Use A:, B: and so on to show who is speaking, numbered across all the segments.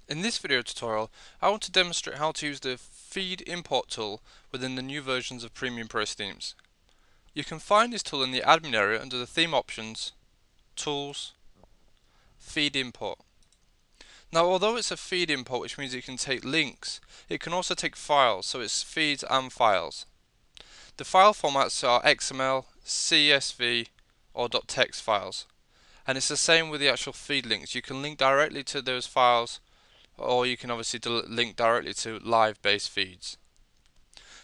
A: In this video tutorial, I want to demonstrate how to use the feed import tool within the new versions of Premium Press themes. You can find this tool in the admin area under the theme options, tools, feed import. Now although it's a feed import, which means it can take links, it can also take files, so it's feeds and files. The file formats are XML, CSV or .text files, and it's the same with the actual feed links. You can link directly to those files, or you can obviously link directly to live based feeds.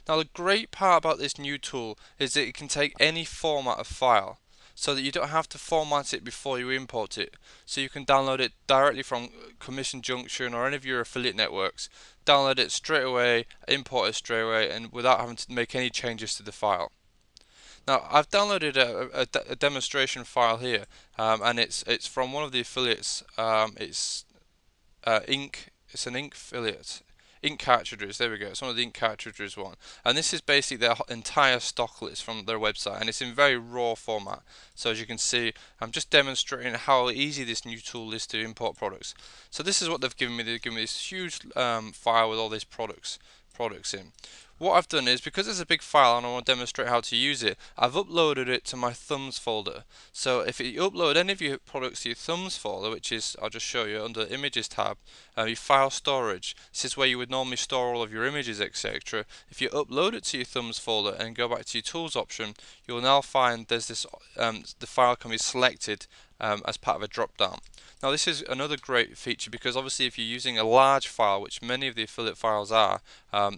A: Now the great part about this new tool is that it can take any format of file, so that you don't have to format it before you import it. So you can download it directly from Commission Junction or any of your affiliate networks, download it straight away, import it straight away, and without having to make any changes to the file. Now I've downloaded a demonstration file here, and it's from one of the affiliates. It's an ink affiliate. Ink cartridges, there we go. It's one of the ink cartridges one. And this is basically their entire stock list from their website, and it's in very raw format. So as you can see, I'm just demonstrating how easy this new tool is to import products. So this is what they've given me. They've given me this huge file with all these products in. What I've done is, because it's a big file and I want to demonstrate how to use it, I've uploaded it to my thumbs folder. So if you upload any of your products to your thumbs folder, which is, I'll just show you under the images tab, your file storage, this is where you would normally store all of your images, etc. If you upload it to your thumbs folder and go back to your tools option, you'll now find there's this, the file can be selected as part of a drop down. Now this is another great feature, because obviously if you're using a large file, which many of the affiliate files are,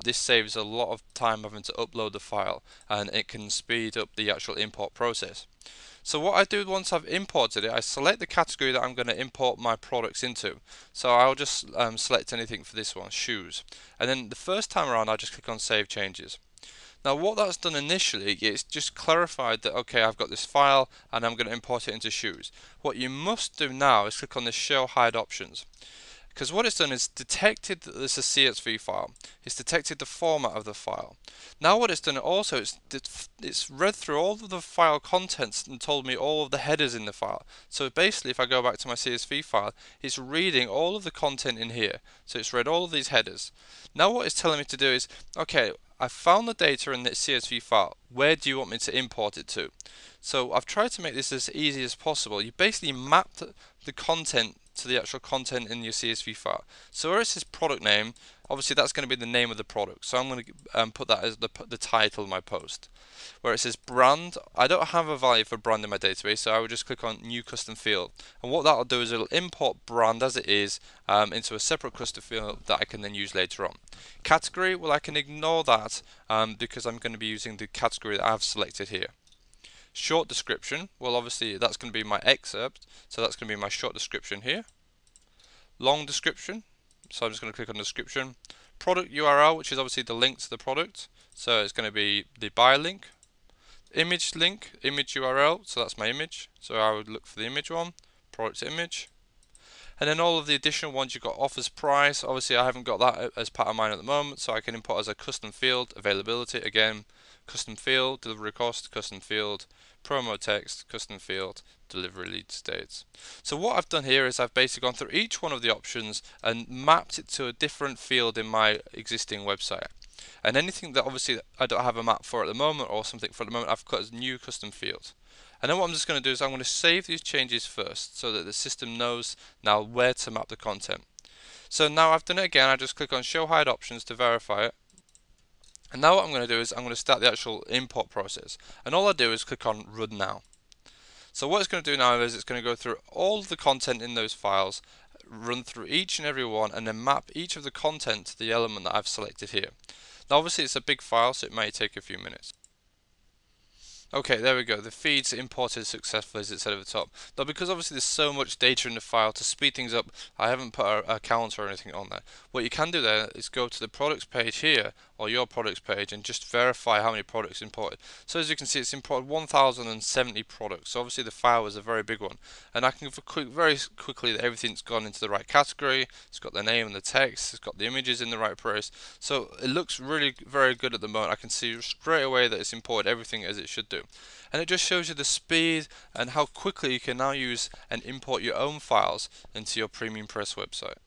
A: this saves a lot of time having to upload the file, and it can speed up the actual import process. So what I do once I've imported it, I select the category that I'm going to import my products into. So I'll just select anything for this one, shoes. And then the first time around I'll just click on Save Changes. Now what that's done initially is just clarified that, okay, I've got this file and I'm going to import it into shoes. What you must do now is click on this Show Hide Options, because what it's done is detected that this is a CSV file. It's detected the format of the file. Now what it's done also is it's read through all of the file contents and told me all of the headers in the file. So basically if I go back to my CSV file, it's reading all of the content in here. So it's read all of these headers. Now what it's telling me to do is, okay, I found the data in this CSV file. Where do you want me to import it to? So I've tried to make this as easy as possible. You basically map the content to the actual content in your CSV file. So where it says product name, obviously that's going to be the name of the product. So I'm going to put that as the title of my post. Where it says brand, I don't have a value for brand in my database, so I would just click on new custom field. And what that'll do is it'll import brand as it is into a separate custom field that I can then use later on. Category, well, I can ignore that because I'm going to be using the category that I've selected here. Short description, well obviously that's going to be my excerpt, so that's going to be my short description here. Long description, so I'm just going to click on description. Product URL, which is obviously the link to the product, so it's going to be the buy link. Image link, image URL, so that's my image, so I would look for the image one, product image. And then all of the additional ones, you've got offers price, obviously I haven't got that as part of mine at the moment, so I can import as a custom field, availability again, custom field, delivery cost, custom field, promo text, custom field, delivery lead states. So what I've done here is I've basically gone through each one of the options and mapped it to a different field in my existing website. And anything that obviously I don't have a map for at the moment, or something for the moment, I've got as new custom field. And then what I'm just going to do is I'm going to save these changes first, so that the system knows now where to map the content. So now I've done it again, I just click on Show Hide Options to verify it. And now what I'm going to do is I'm going to start the actual import process. And all I do is click on Run Now. So what it's going to do now is it's going to go through all of the content in those files, run through each and every one, and then map each of the content to the element that I've selected here. Now obviously it's a big file, so it may take a few minutes. Okay, there we go. The feed's imported successfully, as it said at the top. Now, because obviously there's so much data in the file, to speed things up, I haven't put a counter or anything on there. What you can do there is go to the products page here, or your products page, and just verify how many products imported. So as you can see, it's imported 1070 products. So obviously the file is a very big one. And I can very quickly that everything's gone into the right category, it's got the name and the text, it's got the images in the right place. So it looks really very good at the moment. I can see straight away that it's imported everything as it should do. And it just shows you the speed and how quickly you can now use and import your own files into your Premium Press website.